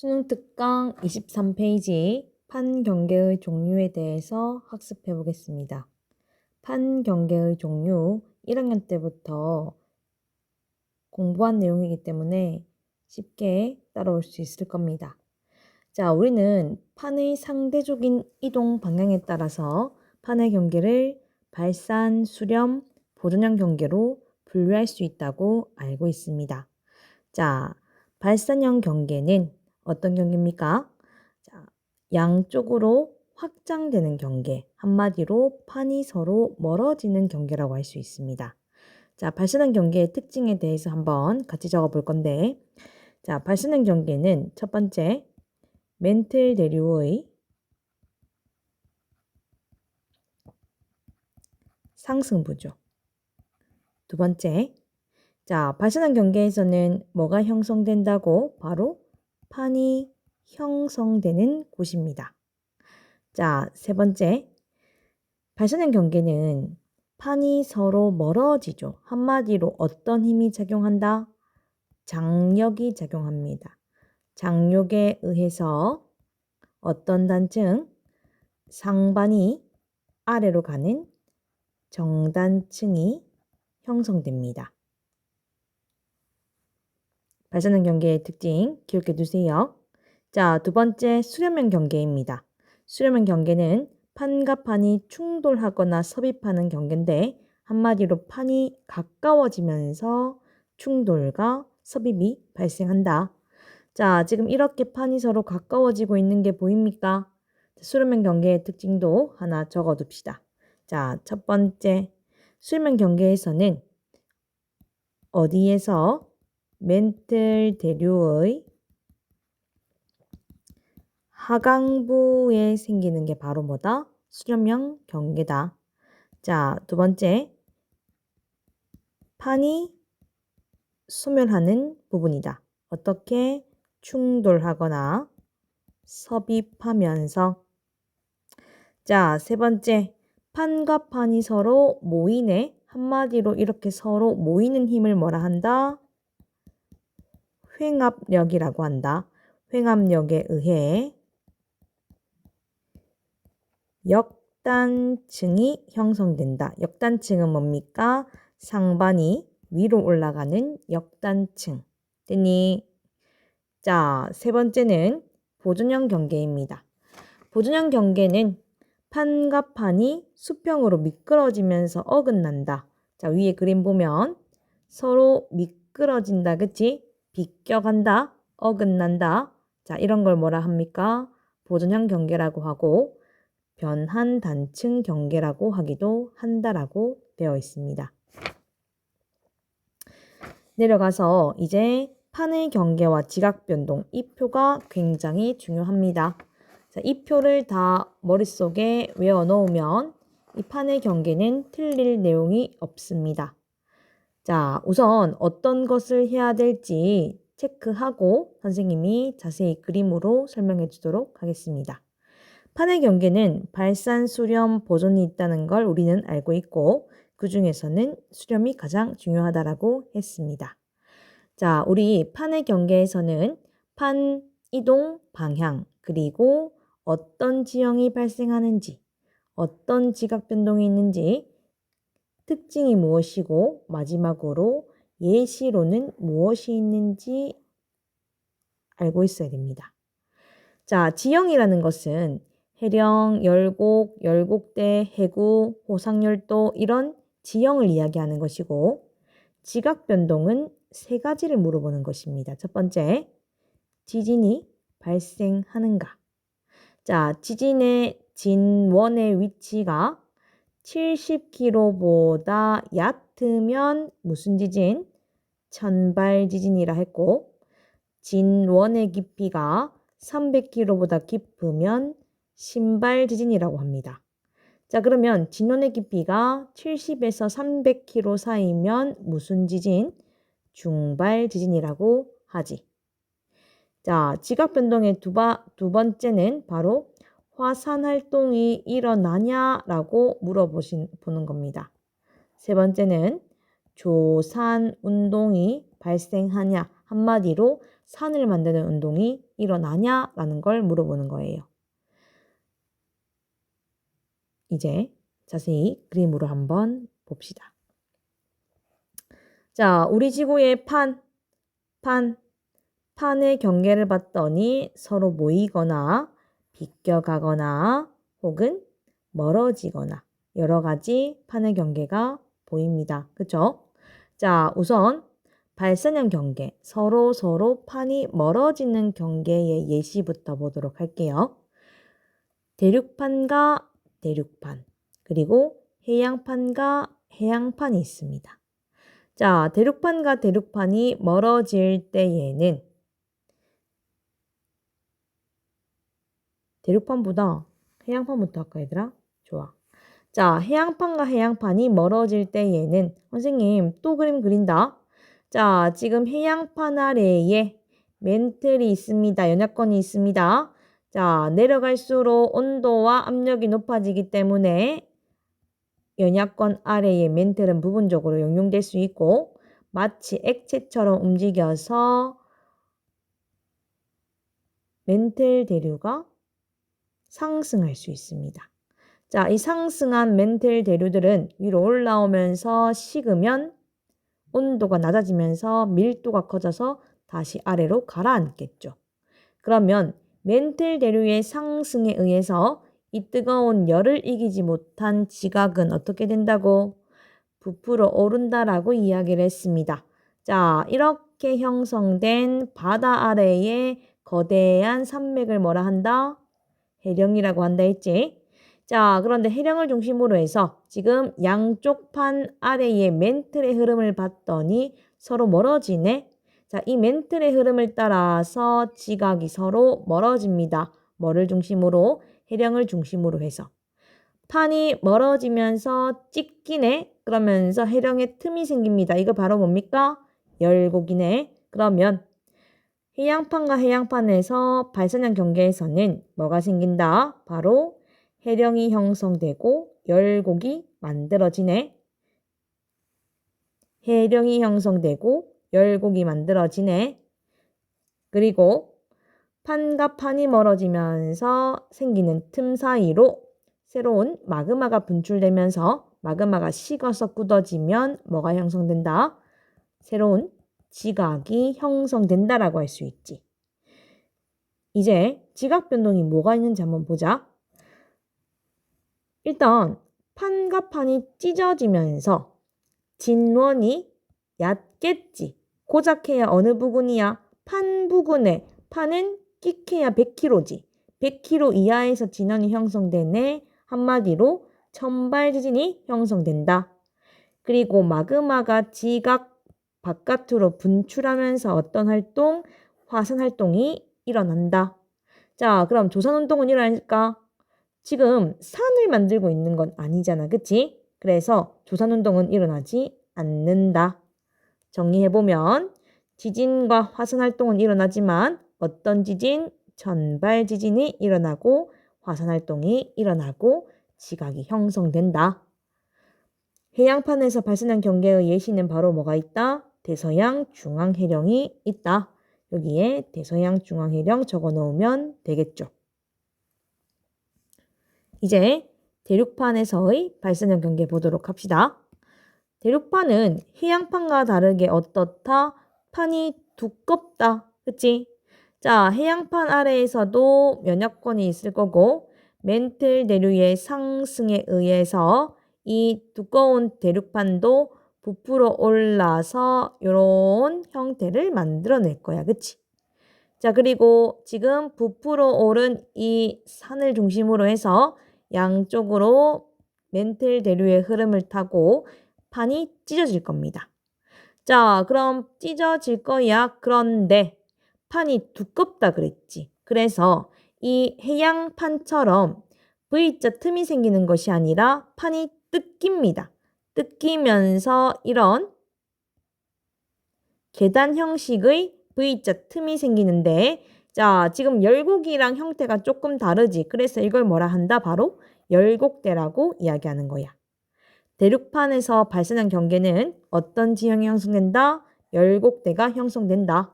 수능 특강 23페이지 판경계의 종류에 대해서 학습해 보겠습니다. 판경계의 종류 1학년 때부터 공부한 내용이기 때문에 쉽게 따라올 수 있을 겁니다. 자, 우리는 판의 상대적인 이동 방향에 따라서 판의 경계를 발산, 수렴, 보존형 경계로 분류할 수 있다고 알고 있습니다. 자, 발산형 경계는 어떤 경계입니까? 자, 양쪽으로 확장되는 경계, 한마디로 판이 서로 멀어지는 경계라고 할 수 있습니다. 자, 발산형 경계의 특징에 대해서 한번 같이 적어 볼 건데, 자, 발산형 경계는 첫 번째, 멘틀 대류의 상승부죠. 두 번째, 자, 발산형 경계에서는 뭐가 형성된다고? 바로 판이 형성되는 곳입니다. 자, 세 번째, 발산형 경계는 판이 서로 멀어지죠. 한마디로 어떤 힘이 작용한다? 장력이 작용합니다. 장력에 의해서 어떤 단층? 상반이 아래로 가는 정단층이 형성됩니다. 발산형 경계의 특징 기억해 두세요. 자, 두 번째 수렴형 경계입니다. 수렴형 경계는 판과 판이 충돌하거나 섭입하는 경계인데 한마디로 판이 가까워지면서 충돌과 섭입이 발생한다. 자, 지금 이렇게 판이 서로 가까워지고 있는 게 보입니까? 수렴형 경계의 특징도 하나 적어둡시다. 자, 첫 번째 수렴형 경계에서는 어디에서 멘틀 대류의 하강부에 생기는 게 바로 뭐다? 수렴형 경계다. 자, 두 번째, 판이 소멸하는 부분이다. 어떻게? 충돌하거나 섭입하면서. 자, 세 번째, 판과 판이 서로 모이네. 한마디로 이렇게 서로 모이는 힘을 뭐라 한다? 횡압력이라고 한다. 횡압력에 의해 역단층이 형성된다. 역단층은 뭡니까? 상반이 위로 올라가는 역단층. 됐니? 자, 세 번째는 보존형 경계입니다. 보존형 경계는 판과 판이 수평으로 미끄러지면서 어긋난다. 자, 위에 그림 보면 서로 미끄러진다. 그치? 비껴간다. 어긋난다. 자, 이런 걸 뭐라 합니까? 보존형 경계라고 하고 변한 단층 경계라고 하기도 한다라고 되어 있습니다. 내려가서 이제 판의 경계와 지각 변동, 이 표가 굉장히 중요합니다. 자, 이 표를 다 머릿속에 외워 놓으면 이 판의 경계는 틀릴 내용이 없습니다. 자, 우선 어떤 것을 해야 될지 체크하고 선생님이 자세히 그림으로 설명해 주도록 하겠습니다. 판의 경계는 발산, 수렴, 보존이 있다는 걸 우리는 알고 있고 그 중에서는 수렴이 가장 중요하다라고 했습니다. 자, 우리 판의 경계에서는 판 이동 방향 그리고 어떤 지형이 발생하는지 어떤 지각 변동이 있는지 특징이 무엇이고 마지막으로 예시로는 무엇이 있는지 알고 있어야 됩니다. 자, 지형이라는 것은 해령, 열곡, 열곡대, 해구, 호상열도 이런 지형을 이야기하는 것이고 지각 변동은 세 가지를 물어보는 것입니다. 첫 번째, 지진이 발생하는가? 자, 지진의 진원의 위치가 70km보다 얕으면 무슨 지진? 천발 지진이라 했고 진원의 깊이가 300km보다 깊으면 신발 지진이라고 합니다. 자, 그러면 진원의 깊이가 70에서 300km 사이면 무슨 지진? 중발 지진이라고 하지. 자, 지각 변동의 두 번째는 바로 화산 활동이 일어나냐라고 보는 겁니다. 세 번째는 조산 운동이 발생하냐. 한마디로 산을 만드는 운동이 일어나냐라는 걸 물어보는 거예요. 이제 자세히 그림으로 한번 봅시다. 자, 우리 지구의 판의 경계를 봤더니 서로 모이거나 비껴가거나 혹은 멀어지거나 여러 가지 판의 경계가 보입니다. 그쵸? 자, 우선 발산형 경계, 서로 판이 멀어지는 경계의 예시부터 보도록 할게요. 대륙판과 대륙판, 그리고 해양판과 해양판이 있습니다. 자, 대륙판과 대륙판이 멀어질 때에는 대륙판보다 해양판부터 할까 얘들아? 좋아. 자, 해양판과 해양판이 멀어질 때에는 선생님 또 그림 그린다. 자, 지금 해양판 아래에 멘틀이 있습니다. 연약권이 있습니다. 자, 내려갈수록 온도와 압력이 높아지기 때문에 연약권 아래의 멘틀은 부분적으로 용용될 수 있고 마치 액체처럼 움직여서 멘틀 대류가 상승할 수 있습니다. 자, 이 상승한 멘틀 대류들은 위로 올라오면서 식으면 온도가 낮아지면서 밀도가 커져서 다시 아래로 가라앉겠죠. 그러면 멘틀 대류의 상승에 의해서 이 뜨거운 열을 이기지 못한 지각은 어떻게 된다고? 부풀어 오른다라고 이야기를 했습니다. 자, 이렇게 형성된 바다 아래에 거대한 산맥을 뭐라 한다? 해령이라고 한다 했지? 자, 그런데 해령을 중심으로 해서 지금 양쪽 판 아래의 멘틀의 흐름을 봤더니 서로 멀어지네. 자, 이 멘틀의 흐름을 따라서 지각이 서로 멀어집니다. 뭐를 중심으로? 해령을 중심으로 해서. 판이 멀어지면서 찢기네. 그러면서 해령에 틈이 생깁니다. 이거 바로 뭡니까? 열곡이네. 그러면 해양판과 해양판에서 발산형 경계에서는 뭐가 생긴다? 바로 해령이 형성되고 열곡이 만들어지네. 해령이 형성되고 열곡이 만들어지네. 그리고 판과 판이 멀어지면서 생기는 틈 사이로 새로운 마그마가 분출되면서 마그마가 식어서 굳어지면 뭐가 형성된다? 새로운 지각이 형성된다라고 할 수 있지. 이제 지각 변동이 뭐가 있는지 한번 보자. 일단 판과 판이 찢어지면서 진원이 얕겠지. 고작 해야 어느 부근이야? 판 부근에. 판은 끽해야 100kg지. 100kg 이하에서 진원이 형성되네. 한마디로 천발 지진이 형성된다. 그리고 마그마가 지각 바깥으로 분출하면서 어떤 활동? 화산 활동이 일어난다. 자, 그럼 조산 운동은 일어날까? 지금 산을 만들고 있는 건 아니잖아. 그치? 그래서 조산 운동은 일어나지 않는다. 정리해보면 지진과 화산 활동은 일어나지만 어떤 지진? 천발 지진이 일어나고 화산 활동이 일어나고 지각이 형성된다. 해양판에서 발생한 경계의 예시는 바로 뭐가 있다? 대서양 중앙해령이 있다. 여기에 대서양 중앙해령 적어 놓으면 되겠죠. 이제 대륙판에서의 발생형 경계 보도록 합시다. 대륙판은 해양판과 다르게 어떻다? 판이 두껍다. 그치? 자, 해양판 아래에서도 면역권이 있을 거고 멘틀 대류의 상승에 의해서 이 두꺼운 대륙판도 부풀어 올라서 이런 형태를 만들어낼 거야. 그치? 자, 그리고 지금 부풀어 오른 이 산을 중심으로 해서 양쪽으로 멘틀 대류의 흐름을 타고 판이 찢어질 겁니다. 자, 그럼 찢어질 거야. 그런데 판이 두껍다 그랬지. 그래서 이 해양판처럼 V자 틈이 생기는 것이 아니라 판이 뜯깁니다. 뜯기면서 이런 계단 형식의 V자 틈이 생기는데 자, 지금 열곡이랑 형태가 조금 다르지. 그래서 이걸 뭐라 한다? 바로 열곡대라고 이야기하는 거야. 대륙판에서 발생한 경계는 어떤 지형이 형성된다? 열곡대가 형성된다.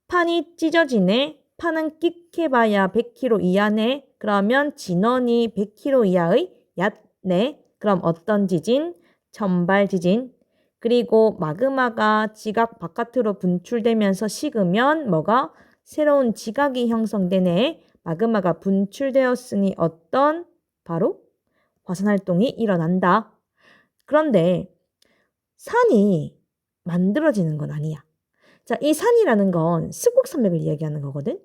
판이 찢어지네. 판은 끽해봐야 100km 이하네. 그러면 진원이 100km 이하의 얕네. 그럼 어떤 지진? 천발 지진. 그리고 마그마가 지각 바깥으로 분출되면서 식으면 뭐가? 새로운 지각이 형성되네. 마그마가 분출되었으니 어떤? 바로 화산활동이 일어난다. 그런데 산이 만들어지는 건 아니야. 자, 이 산이라는 건 스곡산맥을 이야기하는 거거든.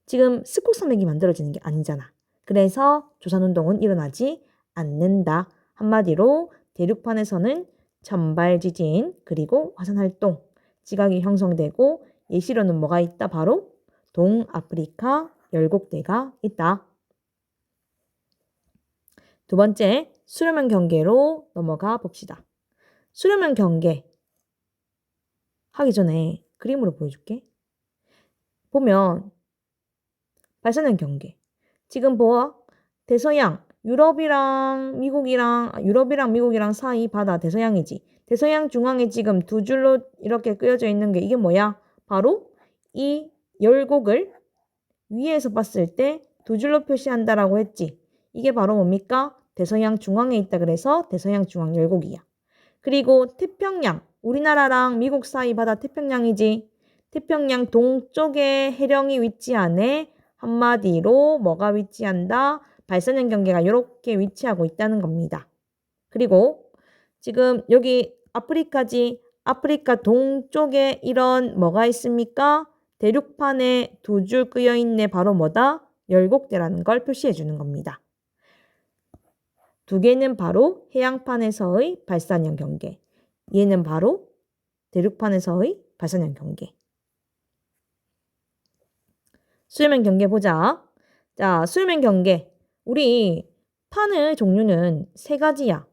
지금 스곡산맥이 만들어지는 게 아니잖아. 그래서 조산운동은 일어나지 않는다. 한마디로 대륙판에서는 천발지진 그리고 화산활동, 지각이 형성되고 예시로는 뭐가 있다? 바로 동아프리카 열곡대가 있다. 두 번째, 수려면 경계로 넘어가 봅시다. 수려면 경계 하기 전에 그림으로 보여줄게. 보면 발산형 경계. 지금 보아. 대서양, 유럽이랑 미국이랑 사이 바다 대서양이지. 대서양 중앙에 지금 두 줄로 이렇게 끄어져 있는 게 이게 뭐야? 바로 이 열곡을 위에서 봤을 때 두 줄로 표시한다라고 했지. 이게 바로 뭡니까? 대서양 중앙에 있다 그래서 대서양 중앙 열곡이야. 그리고 태평양, 우리나라랑 미국 사이 바다 태평양이지. 태평양 동쪽에 해령이 위치하네. 한마디로 뭐가 위치한다? 발산형 경계가 이렇게 위치하고 있다는 겁니다. 그리고 지금 여기 아프리카지. 아프리카 동쪽에 이런 뭐가 있습니까? 대륙판에 두 줄 끄여 있네. 바로 뭐다? 열곡대라는 걸 표시해 주는 겁니다. 두 개는 바로 해양판에서의 발산형 경계. 얘는 바로 대륙판에서의 발산형 경계. 수렴형 경계 보자. 자, 수렴형 경계. 우리 판의 종류는 세 가지야.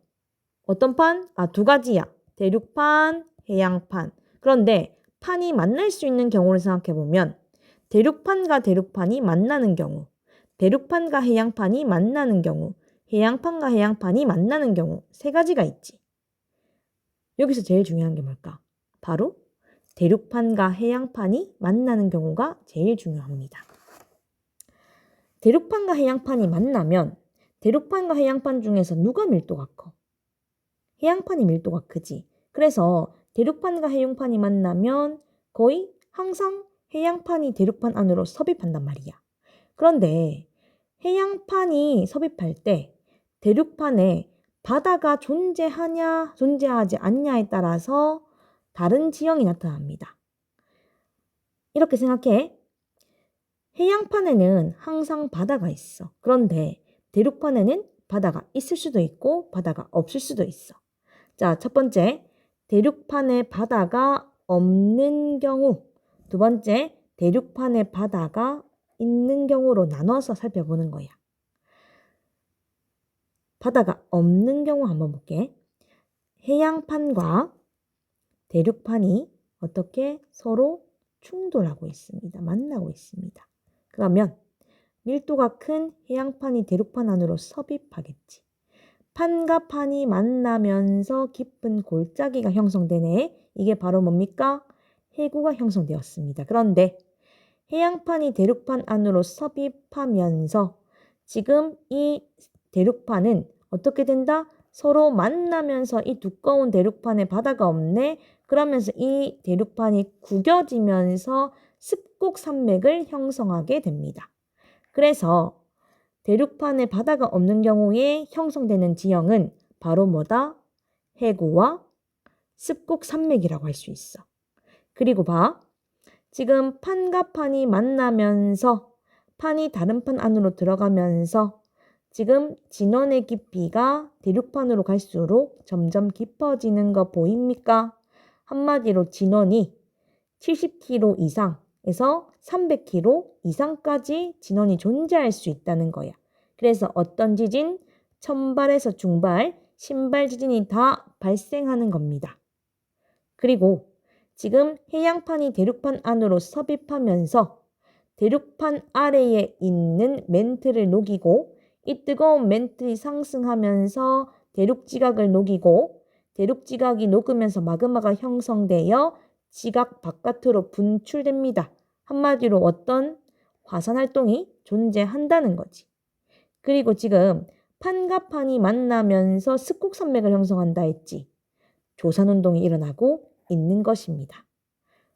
어떤 판? 두 가지야. 대륙판, 해양판. 그런데 판이 만날 수 있는 경우를 생각해보면 대륙판과 대륙판이 만나는 경우, 대륙판과 해양판이 만나는 경우, 해양판과 해양판이 만나는 경우 세 가지가 있지. 여기서 제일 중요한 게 뭘까? 바로 대륙판과 해양판이 만나는 경우가 제일 중요합니다. 대륙판과 해양판이 만나면 대륙판과 해양판 중에서 누가 밀도가 커? 해양판이 밀도가 크지. 그래서 대륙판과 해양판이 만나면 거의 항상 해양판이 대륙판 안으로 섭입한단 말이야. 그런데 해양판이 섭입할 때 대륙판에 바다가 존재하냐 존재하지 않냐에 따라서 다른 지형이 나타납니다. 이렇게 생각해. 해양판에는 항상 바다가 있어. 그런데 대륙판에는 바다가 있을 수도 있고 바다가 없을 수도 있어. 자, 첫 번째, 대륙판에 바다가 없는 경우. 두 번째, 대륙판에 바다가 있는 경우로 나눠서 살펴보는 거야. 바다가 없는 경우 한번 볼게. 해양판과 대륙판이 어떻게 서로 충돌하고 있습니다. 만나고 있습니다. 그러면 밀도가 큰 해양판이 대륙판 안으로 섭입하겠지. 판과 판이 만나면서 깊은 골짜기가 형성되네. 이게 바로 뭡니까? 해구가 형성되었습니다. 그런데 해양판이 대륙판 안으로 섭입하면서 지금 이 대륙판은 어떻게 된다? 서로 만나면서 이 두꺼운 대륙판에 바다가 없네. 그러면서 이 대륙판이 구겨지면서 습곡산맥을 형성하게 됩니다. 그래서 대륙판에 바다가 없는 경우에 형성되는 지형은 바로 뭐다? 해구와 습곡산맥이라고 할 수 있어. 그리고 봐. 지금 판과 판이 만나면서 판이 다른 판 안으로 들어가면서 지금 진원의 깊이가 대륙판으로 갈수록 점점 깊어지는 거 보입니까? 한마디로 진원이 70km 이상에서 300km 이상까지 진원이 존재할 수 있다는 거야. 그래서 어떤 지진? 천발에서 중발, 신발 지진이 다 발생하는 겁니다. 그리고 지금 해양판이 대륙판 안으로 섭입하면서 대륙판 아래에 있는 멘트를 녹이고 이 뜨거운 멘틀이 상승하면서 대륙지각을 녹이고 대륙지각이 녹으면서 마그마가 형성되어 지각 바깥으로 분출됩니다. 한마디로 어떤 화산활동이 존재한다는 거지. 그리고 지금 판과 판이 만나면서 습곡산맥을 형성한다 했지. 조산운동이 일어나고 있는 것입니다.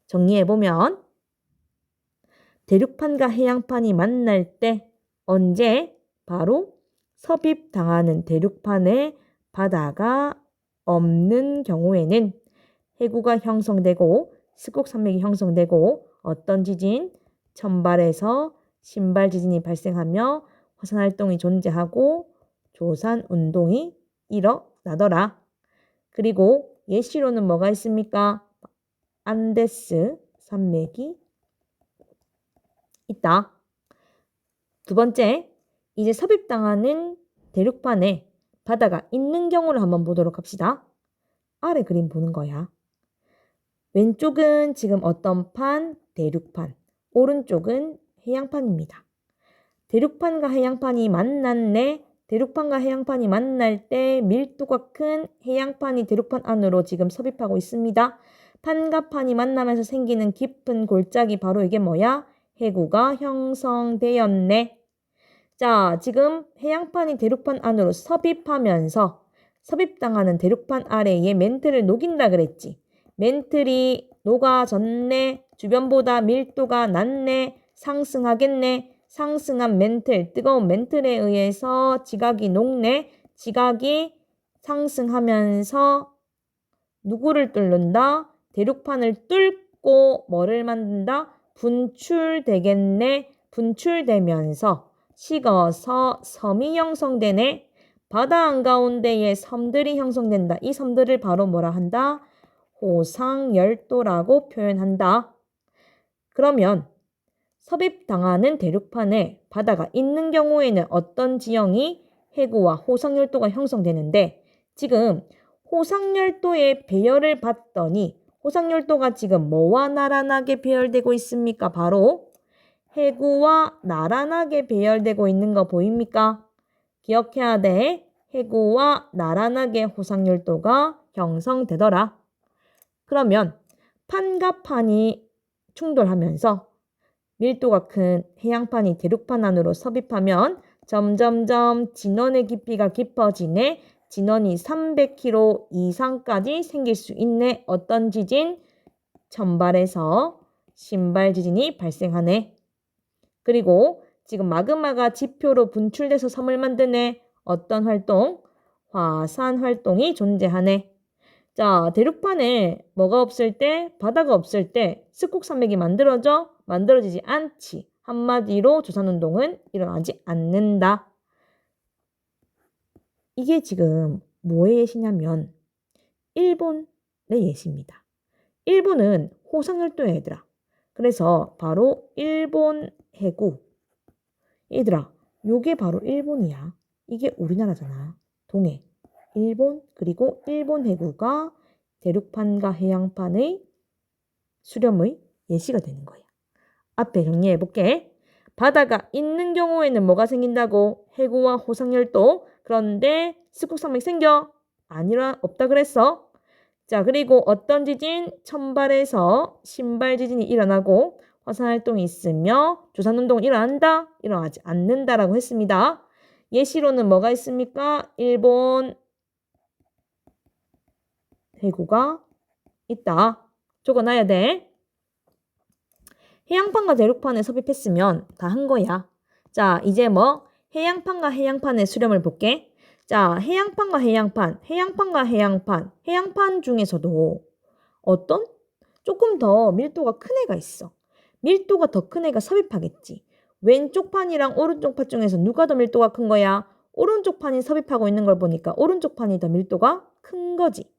정리해보면 대륙판과 해양판이 만날 때 언제? 바로 섭입당하는 대륙판에 바다가 없는 경우에는 해구가 형성되고 습곡산맥이 형성되고 어떤 지진? 천발에서 신발 지진이 발생하며 화산활동이 존재하고 조산운동이 일어나더라. 그리고 예시로는 뭐가 있습니까? 안데스 산맥이 있다. 두 번째, 이제 섭입당하는 대륙판에 바다가 있는 경우를 한번 보도록 합시다. 아래 그림 보는 거야. 왼쪽은 지금 어떤 판? 대륙판. 오른쪽은 해양판입니다. 대륙판과 해양판이 만났네. 대륙판과 해양판이 만날 때 밀도가 큰 해양판이 대륙판 안으로 지금 섭입하고 있습니다. 판과 판이 만나면서 생기는 깊은 골짜기 바로 이게 뭐야? 해구가 형성되었네. 자, 지금 해양판이 대륙판 안으로 섭입하면서 섭입당하는 대륙판 아래에 멘틀을 녹인다 그랬지. 멘틀이 녹아졌네. 주변보다 밀도가 낮네. 상승하겠네. 상승한 멘틀, 뜨거운 멘틀에 의해서 지각이 녹네. 지각이 상승하면서 누구를 뚫는다? 대륙판을 뚫고 뭐를 만든다? 분출되겠네. 분출되면서 식어서 섬이 형성되네. 바다 한가운데에 섬들이 형성된다. 이 섬들을 바로 뭐라 한다? 호상열도라고 표현한다. 그러면 섭입당하는 대륙판에 바다가 있는 경우에는 어떤 지형이 해구와 호상열도가 형성되는데 지금 호상열도의 배열을 봤더니 호상열도가 지금 뭐와 나란하게 배열되고 있습니까? 바로 해구와 나란하게 배열되고 있는 거 보입니까? 기억해야 돼. 해구와 나란하게 호상열도가 형성되더라. 그러면 판과 판이 충돌하면서 밀도가 큰 해양판이 대륙판 안으로 섭입하면 점점점 진원의 깊이가 깊어지네. 진원이 300km 이상까지 생길 수 있네. 어떤 지진? 천발에서 신발 지진이 발생하네. 그리고 지금 마그마가 지표로 분출돼서 섬을 만드네. 어떤 활동? 화산 활동이 존재하네. 자, 대륙판에 뭐가 없을 때, 바다가 없을 때 습곡산맥이 만들어져? 만들어지지 않지. 한마디로 조산운동은 일어나지 않는다. 이게 지금 뭐의 예시냐면 일본의 예시입니다. 일본은 호상열도야 얘들아. 그래서 바로 일본 해구. 얘들아, 요게 바로 일본이야. 이게 우리나라잖아. 동해. 일본 그리고 일본 해구가 대륙판과 해양판의 수렴의 예시가 되는 거야. 앞에 정리해 볼게. 바다가 있는 경우에는 뭐가 생긴다고? 해구와 호상열도. 그런데 습곡산맥 생겨? 아니라 없다 그랬어. 자, 그리고 어떤 지진? 천발에서 신발 지진이 일어나고 화산활동이 있으며 조산운동은 일어난다? 일어나지 않는다라고 했습니다. 예시로는 뭐가 있습니까? 일본 해구가 있다. 적어놔야 돼. 해양판과 대륙판에 섭입했으면 다 한 거야. 자, 이제 뭐 해양판과 해양판의 수렴을 볼게. 자, 해양판과 해양판, 해양판과 해양판, 해양판 중에서도 어떤? 조금 더 밀도가 큰 애가 있어. 밀도가 더 큰 애가 섭입하겠지. 왼쪽 판이랑 오른쪽 판 중에서 누가 더 밀도가 큰 거야? 오른쪽 판이 섭입하고 있는 걸 보니까 오른쪽 판이 더 밀도가 큰 거지.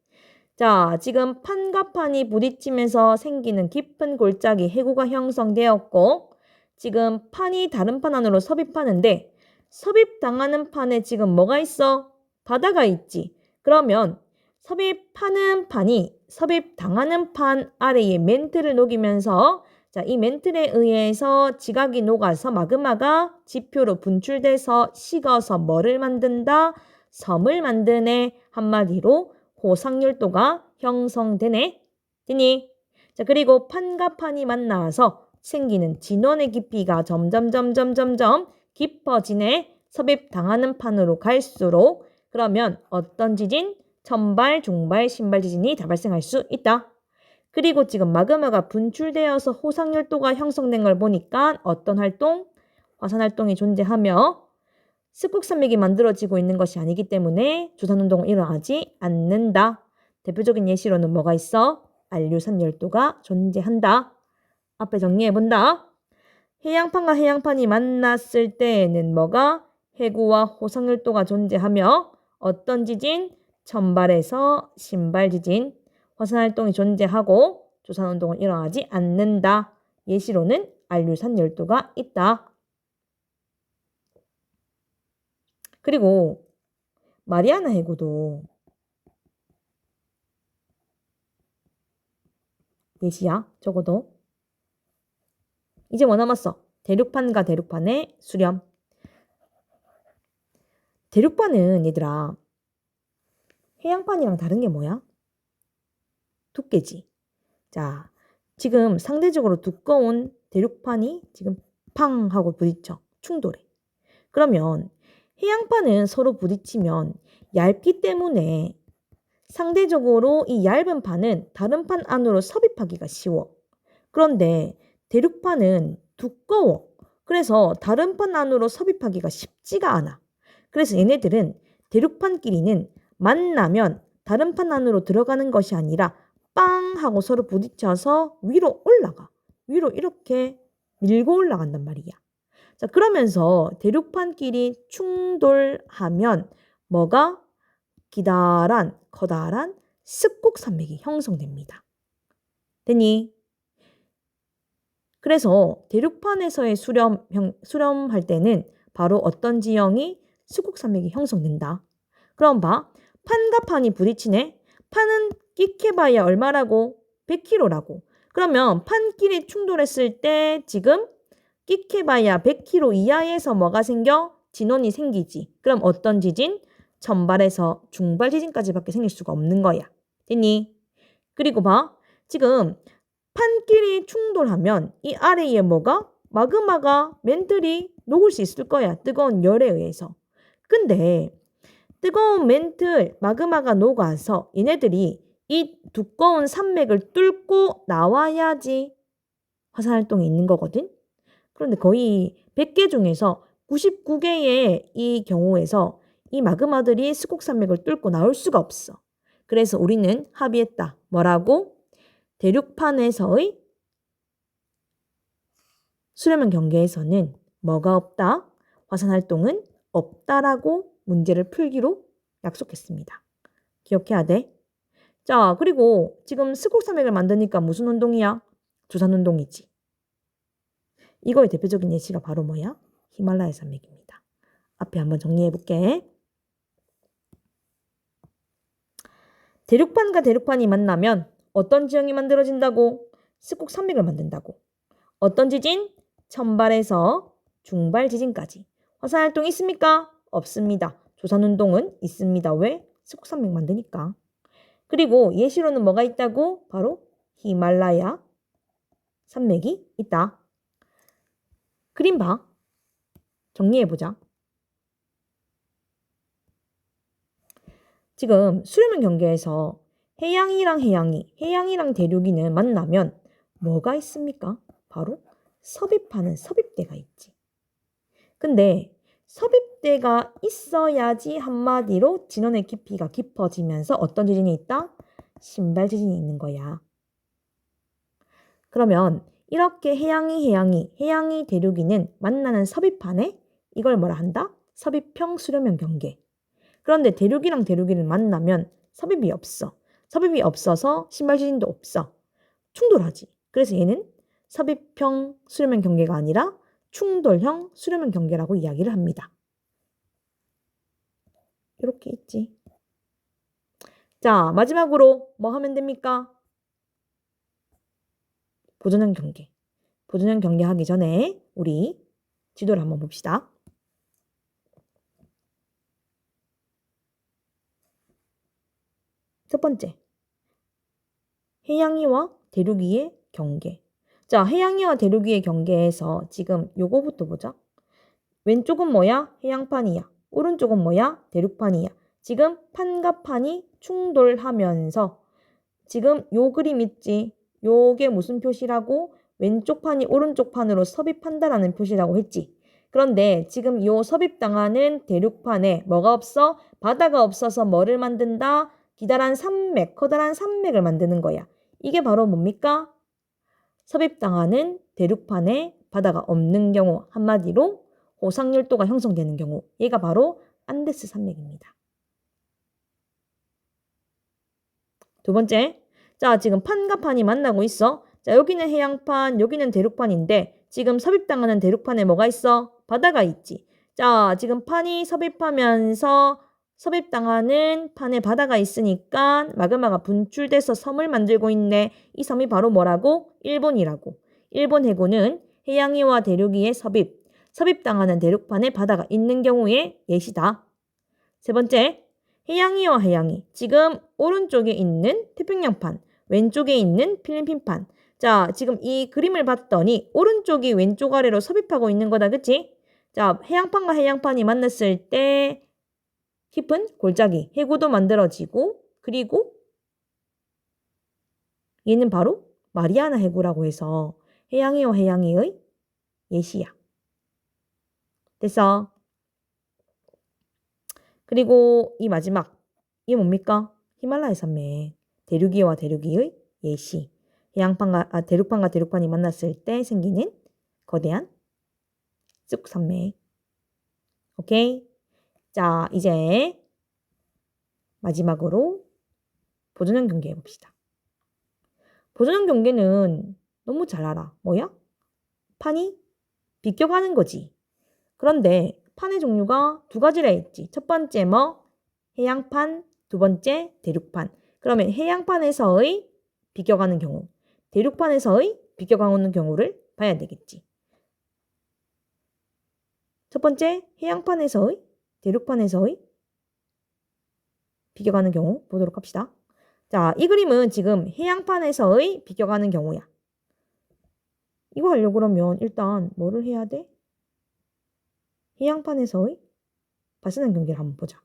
자, 지금 판과 판이 부딪히면서 생기는 깊은 골짜기 해구가 형성되었고 지금 판이 다른 판 안으로 섭입하는데 섭입당하는 판에 지금 뭐가 있어? 바다가 있지. 그러면 섭입하는 판이 섭입당하는 판 아래에 멘틀을 녹이면서 자, 이 멘틀에 의해서 지각이 녹아서 마그마가 지표로 분출돼서 식어서 뭐를 만든다? 섬을 만드네. 한마디로 호상열도가 형성되네. 되니? 자, 그리고 판과 판이 만나서 생기는 진원의 깊이가 점점 깊어지네. 섭입당하는 판으로 갈수록 그러면 어떤 지진? 천발, 중발, 신발 지진이 다 발생할 수 있다. 그리고 지금 마그마가 분출되어서 호상열도가 형성된 걸 보니까 어떤 활동? 화산활동이 존재하며 습곡산맥이 만들어지고 있는 것이 아니기 때문에 조산운동은 일어나지 않는다. 대표적인 예시로는 뭐가 있어? 알류산 열도가 존재한다. 앞에 정리해본다. 해양판과 해양판이 만났을 때에는 뭐가? 해구와 호상열도가 존재하며 어떤 지진? 천발에서 신발 지진, 화산활동이 존재하고 조산운동은 일어나지 않는다. 예시로는 알류산 열도가 있다. 그리고 마리아나 해구도 예시야. 적어도. 이제 뭐 남았어? 대륙판과 대륙판의 수렴. 대륙판은 얘들아 해양판이랑 다른 게 뭐야? 두께지. 자, 지금 상대적으로 두꺼운 대륙판이 지금 팡 하고 부딪혀. 충돌해. 그러면 해양판은 서로 부딪히면 얇기 때문에 상대적으로 이 얇은 판은 다른 판 안으로 섭입하기가 쉬워. 그런데 대륙판은 두꺼워. 그래서 다른 판 안으로 섭입하기가 쉽지가 않아. 그래서 얘네들은 대륙판끼리는 만나면 다른 판 안으로 들어가는 것이 아니라 빵 하고 서로 부딪혀서 위로 올라가. 위로 이렇게 밀고 올라간단 말이야. 자, 그러면서 대륙판끼리 충돌하면 뭐가? 기다란, 커다란 습곡산맥이 형성됩니다. 됐니? 그래서 대륙판에서의 수렴할 때는 바로 어떤 지형이 습곡산맥이 형성된다. 그럼 봐. 판과 판이 부딪히네. 판은 끼케봐야 얼마라고? 100kg라고. 그러면 판끼리 충돌했을 때 지금 끼케봐야 100kg 이하에서 뭐가 생겨? 진원이 생기지. 그럼 어떤 지진? 천발에서 중발 지진까지밖에 생길 수가 없는 거야. 됐니? 그리고 봐. 지금 판끼리 충돌하면 이 아래에 뭐가? 마그마가 멘틀이 녹을 수 있을 거야. 뜨거운 열에 의해서. 근데 뜨거운 멘틀, 마그마가 녹아서 얘네들이 이 두꺼운 산맥을 뚫고 나와야지 화산활동이 있는 거거든. 그런데 거의 100개 중에서 99개의 이 경우에서 이 마그마들이 스곡산맥을 뚫고 나올 수가 없어. 그래서 우리는 합의했다. 뭐라고? 대륙판에서의 수렴형 경계에서는 뭐가 없다? 화산활동은 없다라고 문제를 풀기로 약속했습니다. 기억해야 돼. 자, 그리고 지금 스곡산맥을 만드니까 무슨 운동이야? 조산운동이지. 이거의 대표적인 예시가 바로 뭐야? 히말라야 산맥입니다. 앞에 한번 정리해볼게. 대륙판과 대륙판이 만나면 어떤 지형이 만들어진다고? 습곡산맥을 만든다고. 어떤 지진? 천발에서 중발 지진까지. 화산활동 있습니까? 없습니다. 조산운동은 있습니다. 왜? 습곡산맥 만드니까. 그리고 예시로는 뭐가 있다고? 바로 히말라야 산맥이 있다. 그림 봐. 정리해보자. 지금 수렴형 경계에서 해양이랑 대륙이는 만나면 뭐가 있습니까? 바로 섭입하는 섭입대가 있지. 근데 섭입대가 있어야지 한마디로 진원의 깊이가 깊어지면서 어떤 지진이 있다? 신발 지진이 있는 거야. 그러면 이렇게 해양이 대륙이는 만나는 섭입판에 이걸 뭐라 한다? 섭입형 수렴형 경계. 그런데 대륙이랑 대륙이를 만나면 섭입이 없어. 섭입이 없어서 신발 지진도 없어. 충돌하지. 그래서 얘는 섭입형 수렴형 경계가 아니라 충돌형 수렴형 경계라고 이야기를 합니다. 이렇게 있지. 자, 마지막으로 뭐 하면 됩니까? 보존형 경계. 보존형 경계 하기 전에 우리 지도를 한번 봅시다. 첫 번째, 해양이와 대륙이의 경계. 자, 해양이와 대륙위의 경계에서 지금 요거부터 보자. 왼쪽은 뭐야? 해양판이야. 오른쪽은 뭐야? 대륙판이야. 지금 판과 판이 충돌하면서 지금 요 그림 있지? 요게 무슨 표시라고? 왼쪽 판이 오른쪽 판으로 섭입한다라는 표시라고 했지. 그런데 지금 요 섭입당하는 대륙판에 뭐가 없어? 바다가 없어서 뭐를 만든다? 기다란 산맥, 커다란 산맥을 만드는 거야. 이게 바로 뭡니까? 섭입당하는 대륙판에 바다가 없는 경우, 한마디로 호상열도가 형성되는 경우, 얘가 바로 안데스 산맥입니다. 두 번째, 자, 지금 판과 판이 만나고 있어. 자, 여기는 해양판, 여기는 대륙판인데 지금 섭입당하는 대륙판에 뭐가 있어? 바다가 있지. 자, 지금 판이 섭입하면서 섭입당하는 판에 바다가 있으니까 마그마가 분출돼서 섬을 만들고 있네. 이 섬이 바로 뭐라고? 일본이라고. 일본 해군은 해양위와 대륙위의 섭입당하는 대륙판에 바다가 있는 경우의 예시다. 세 번째, 해양위와 해양위. 지금 오른쪽에 있는 태평양판, 왼쪽에 있는 필리핀판. 자, 지금 이 그림을 봤더니 오른쪽이 왼쪽 아래로 섭입하고 있는 거다, 그치? 자, 해양판과 해양판이 만났을 때 깊은 골짜기, 해구도 만들어지고, 그리고 얘는 바로 마리아나 해구라고 해서 해양위와 해양위의 예시야. 됐어? 그리고 이 마지막, 이게 뭡니까? 히말라야 산맥, 대륙위와 대륙위의 예시. 대륙판과 대륙판이 만났을 때 생기는 거대한 쑥산맥. 오케이? 자, 이제 마지막으로 보존형 경계 해봅시다. 보존형 경계는 너무 잘 알아. 뭐야? 판이 비껴가는 거지. 그런데 판의 종류가 두 가지라 했지. 첫 번째 뭐? 해양판, 두 번째 대륙판. 그러면 해양판에서의 비껴가는 경우, 대륙판에서의 비껴가는 경우를 봐야 되겠지. 첫 번째 해양판에서의, 대륙판에서의 비껴가는 경우 보도록 합시다. 자, 이 그림은 지금 해양판에서의 비껴가는 경우야. 이거 하려고 그러면 일단 뭐를 해야 돼? 해양판에서의 발생한 경계를 한번 보자.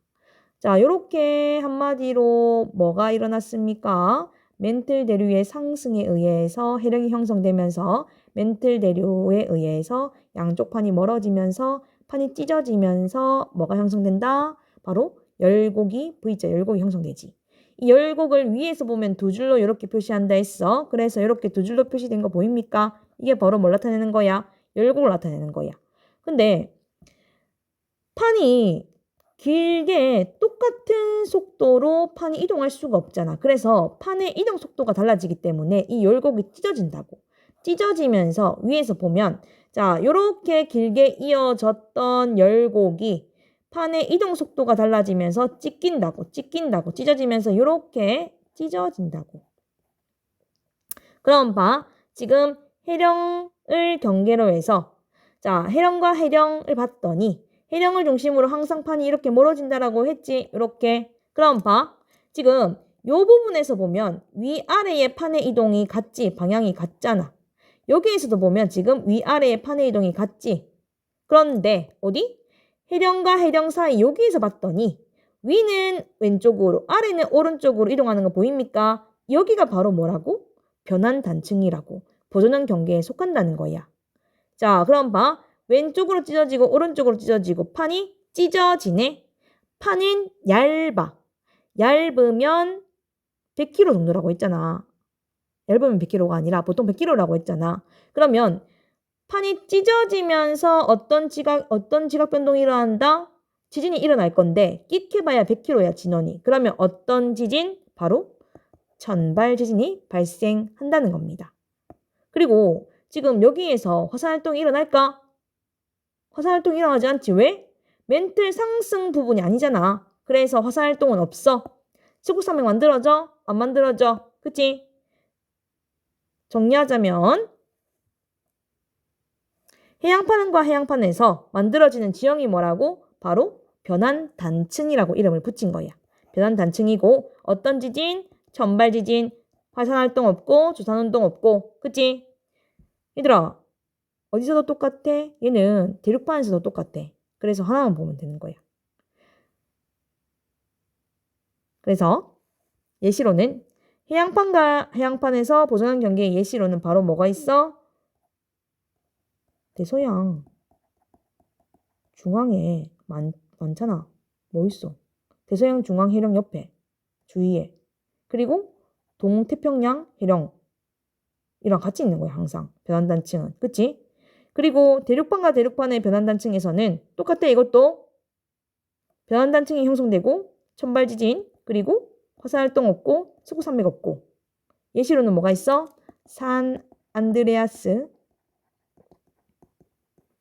자, 요렇게 한마디로 뭐가 일어났습니까? 멘틀 대류의 상승에 의해서 해령이 형성되면서 멘틀 대류에 의해서 양쪽 판이 멀어지면서 판이 찢어지면서 뭐가 형성된다? 바로 열곡이 V자 열곡이 형성되지. 이 열곡을 위에서 보면 두 줄로 이렇게 표시한다 했어. 그래서 이렇게 두 줄로 표시된 거 보입니까? 이게 바로 뭘 나타내는 거야? 열곡을 나타내는 거야. 근데 판이 길게 똑같은 속도로 판이 이동할 수가 없잖아. 그래서 판의 이동 속도가 달라지기 때문에 이 열곡이 찢어진다고. 찢어지면서 위에서 보면 자, 요렇게 길게 이어졌던 열곡이 판의 이동 속도가 달라지면서 찢긴다고. 찢어지면서 요렇게 찢어진다고. 그럼 봐. 지금 해령을 경계로 해서 자, 해령과 해령을 봤더니 해령을 중심으로 항상 판이 이렇게 멀어진다라고 했지. 이렇게. 그럼 봐. 지금 요 부분에서 보면 위아래의 판의 이동이 같지. 방향이 같잖아. 여기에서도 보면 지금 위아래의 판의 이동이 같지. 그런데 어디? 해령과 해령 사이 여기에서 봤더니 위는 왼쪽으로 아래는 오른쪽으로 이동하는 거 보입니까? 여기가 바로 뭐라고? 변환 단층이라고. 보존형 경계에 속한다는 거야. 자, 그럼 봐. 왼쪽으로 찢어지고 오른쪽으로 찢어지고 판이 찢어지네. 판은 얇아. 얇으면 100kg 정도라고 했잖아. 얇으면 100kg가 아니라 보통 100kg라고 했잖아. 그러면 판이 찢어지면서 어떤 지각 변동이 일어난다? 지진이 일어날 건데 끼케봐야 100kg야 진원이. 그러면 어떤 지진? 바로 천발 지진이 발생한다는 겁니다. 그리고 지금 여기에서 화산활동이 일어날까? 화산활동이 일어나지 않지. 왜? 멘틀 상승 부분이 아니잖아. 그래서 화산활동은 없어. 지구산맥 만들어져? 안 만들어져? 그치? 정리하자면 해양판과 해양판에서 만들어지는 지형이 뭐라고? 바로 변환 단층이라고 이름을 붙인 거야. 변환 단층이고 어떤 지진? 천발 지진, 화산활동 없고 조산운동 없고, 그치? 얘들아, 어디서도 똑같아? 얘는 대륙판에서도 똑같아. 그래서 하나만 보면 되는 거야. 그래서 예시로는 해양판과 해양판에서 보존한 경계의 예시로는 바로 뭐가 있어? 대서양 중앙에 많잖아. 뭐 있어? 대서양 중앙 해령 옆에 주위에 그리고 동태평양 해령 이랑 같이 있는 거야 항상 변환단층은. 그치? 그리고 대륙판과 대륙판의 변환단층에서는 똑같아. 이것도 변환단층이 형성되고 천발지진 그리고 화산활동 없고 서구산맥 없고 예시로는 뭐가 있어? 산 안드레아스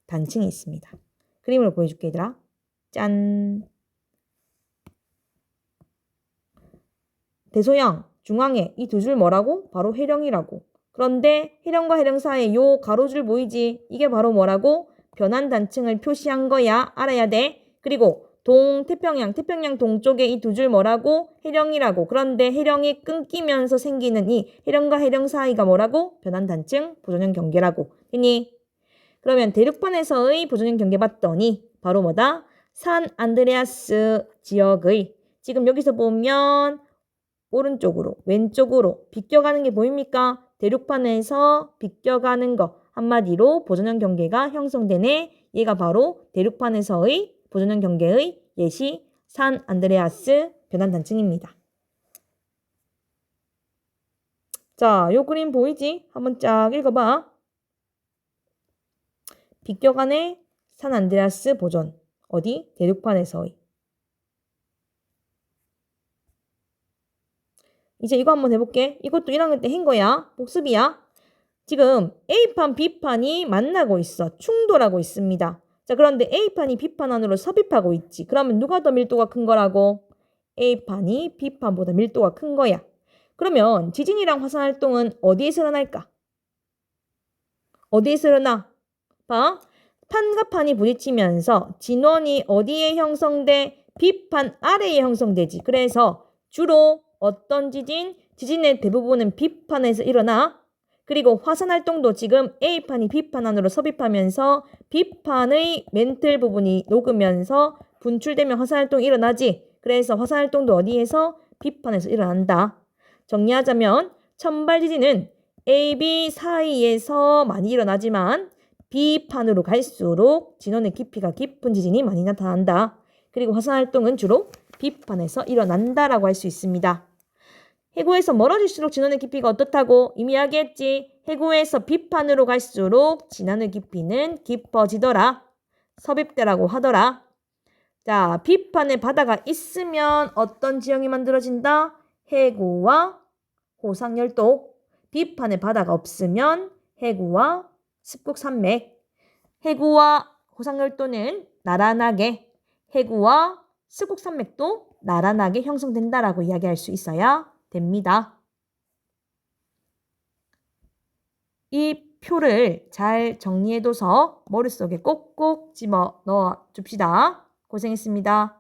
단층이 있습니다. 그림으로 보여줄게 얘들아. 짠. 대서양 중앙에 이 두 줄 뭐라고? 바로 해령이라고. 그런데 해령과 해령 사이에 요 가로줄 보이지? 이게 바로 뭐라고? 변환단층을 표시한 거야. 알아야 돼. 그리고 동태평양, 태평양 동쪽에 이 두 줄 뭐라고? 해령이라고. 그런데 해령이 끊기면서 생기는 이 해령과 해령 사이가 뭐라고? 변환단층 보존형 경계라고. 됐니? 그러면 대륙판에서의 보존형 경계 봤더니 바로 뭐다? 산 안드레아스 지역의 지금 여기서 보면 오른쪽으로 왼쪽으로 비껴가는 게 보입니까? 대륙판에서 비껴가는 거 한마디로 보존형 경계가 형성되네. 얘가 바로 대륙판에서의 보존형 경계의 예시 산 안드레아스 변환단층입니다. 자, 요 그림 보이지? 한번 쫙 읽어봐. 비껴가네 산 안드레아스 보존. 어디? 대륙판에서의. 이제 이거 한번 해볼게. 이것도 1학년 때 한 거야. 복습이야. 지금 A판, B판이 만나고 있어. 충돌하고 있습니다. 자, 그런데 A판이 B판 안으로 섭입하고 있지. 그러면 누가 더 밀도가 큰 거라고? A판이 B판보다 밀도가 큰 거야. 그러면 지진이랑 화산활동은 어디에서 일어날까? 어디에서 일어나? 봐. 판과 판이 부딪히면서 진원이 어디에 형성돼? B판 아래에 형성되지. 그래서 주로 어떤 지진? 지진의 대부분은 B판에서 일어나. 그리고 화산활동도 지금 A판이 B판 안으로 섭입하면서 B판의 멘틀 부분이 녹으면서 분출되면 화산활동이 일어나지. 그래서 화산활동도 어디에서? B판에서 일어난다. 정리하자면 천발지진은 A, B 사이에서 많이 일어나지만 B판으로 갈수록 진원의 깊이가 깊은 지진이 많이 나타난다. 그리고 화산활동은 주로 B판에서 일어난다라고 할 수 있습니다. 해구에서 멀어질수록 진원의 깊이가 어떻다고? 이미 이야기했지. 해구에서 B판으로 갈수록 진원의 깊이는 깊어지더라. 섭입대라고 하더라. 자, B판에 바다가 있으면 어떤 지형이 만들어진다? 해구와 호상열도. B판에 바다가 없으면 해구와 습곡산맥. 해구와 호상열도는 나란하게, 해구와 습곡산맥도 나란하게 형성된다라고 이야기할 수 있어야 됩니다. 이 표를 잘 정리해둬서 머릿속에 꼭꼭 집어 넣어 줍시다. 고생했습니다.